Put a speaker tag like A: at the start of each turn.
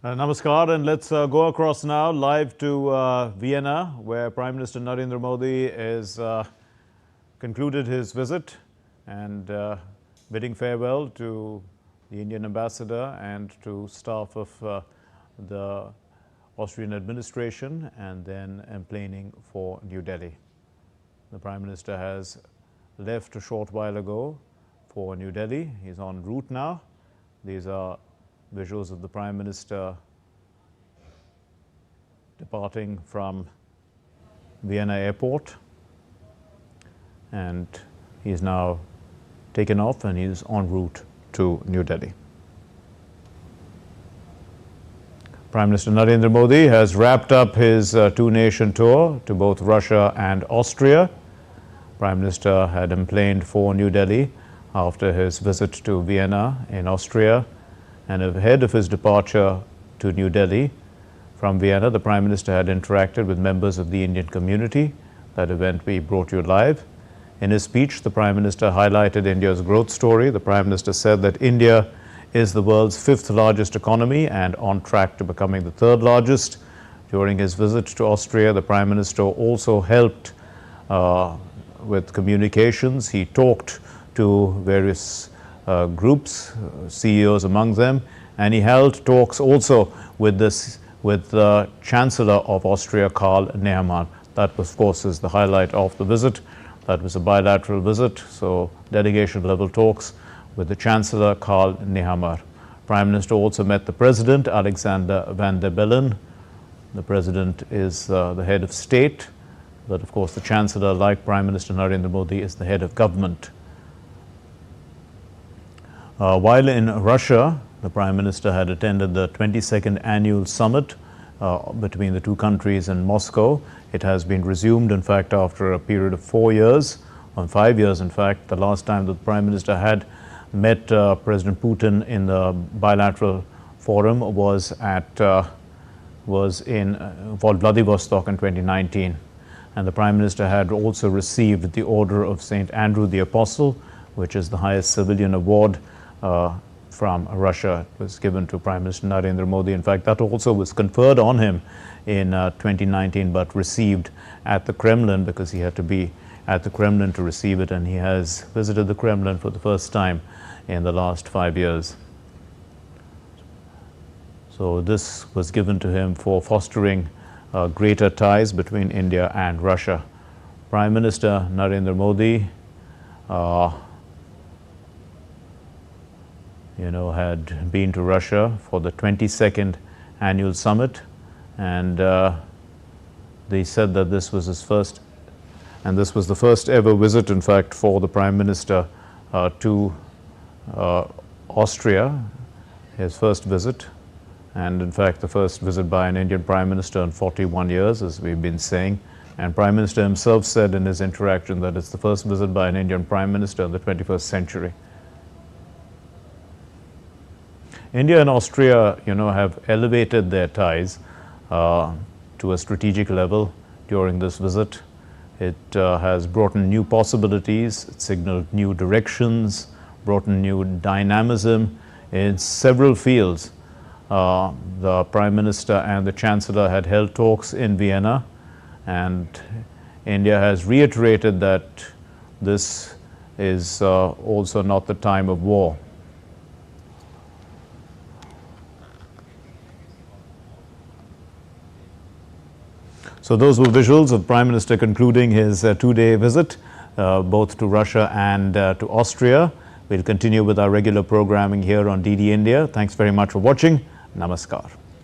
A: Namaskar, and let's go across now live to Vienna, where Prime Minister Narendra Modi has concluded his visit and bidding farewell to the Indian ambassador and to staff of the Austrian administration, and then emplaning for New Delhi. The Prime Minister has left a short while ago for New Delhi. He's en route now. These are visuals of the Prime Minister departing from Vienna airport, and he's now taken off and he's en route to New Delhi. Prime Minister Narendra Modi has wrapped up his two-nation tour to both Russia and Austria. Prime Minister had emplaned for New Delhi after his visit to Vienna in Austria. And ahead of his departure to New Delhi from Vienna, the Prime Minister had interacted with members of the Indian community. That event we brought you live. In his speech, the Prime Minister highlighted India's growth story. The Prime Minister said that India is the world's fifth largest economy and on track to becoming the third largest. During his visit to Austria, the Prime Minister also helped with communications. He talked to various groups, CEOs among them, and he held talks also with the Chancellor of Austria, Karl Nehammer. That, of course, is the highlight of the visit. That was a bilateral visit, so delegation-level talks with the Chancellor, Karl Nehammer. Prime Minister also met the President, Alexander Van der Bellen. The President is the head of state, but of course the Chancellor, like Prime Minister Narendra Modi, is the head of government. While in Russia, the Prime Minister had attended the 22nd annual summit between the two countries in Moscow. It has been resumed, in fact, after a period of 4 years, 5 years, in fact. The last time the Prime Minister had met President Putin in the bilateral forum was in Vladivostok in 2019. And the Prime Minister had also received the Order of St. Andrew the Apostle, which is the highest civilian award from Russia. It was given to Prime Minister Narendra Modi. In fact, that also was conferred on him in 2019, but received at the Kremlin, because he had to be at the Kremlin to receive it, and he has visited the Kremlin for the first time in the last 5 years. So this was given to him for fostering greater ties between India and Russia. Prime Minister Narendra Modi had been to Russia for the 22nd annual summit, and they said that this was his first, and this was the first ever visit, in fact, for the Prime Minister to Austria, his first visit, and in fact the first visit by an Indian Prime Minister in 41 years, as we've been saying. And Prime Minister himself said in his interaction that it's the first visit by an Indian Prime Minister in the 21st century. India and Austria, have elevated their ties to a strategic level during this visit. It has brought in new possibilities, it signaled new directions, brought in new dynamism in several fields. The Prime Minister and the Chancellor had held talks in Vienna, and India has reiterated that this is also not the time of war. So those were visuals of Prime Minister concluding his two-day visit, both to Russia and to Austria. We'll continue with our regular programming here on DD India. Thanks very much for watching. Namaskar.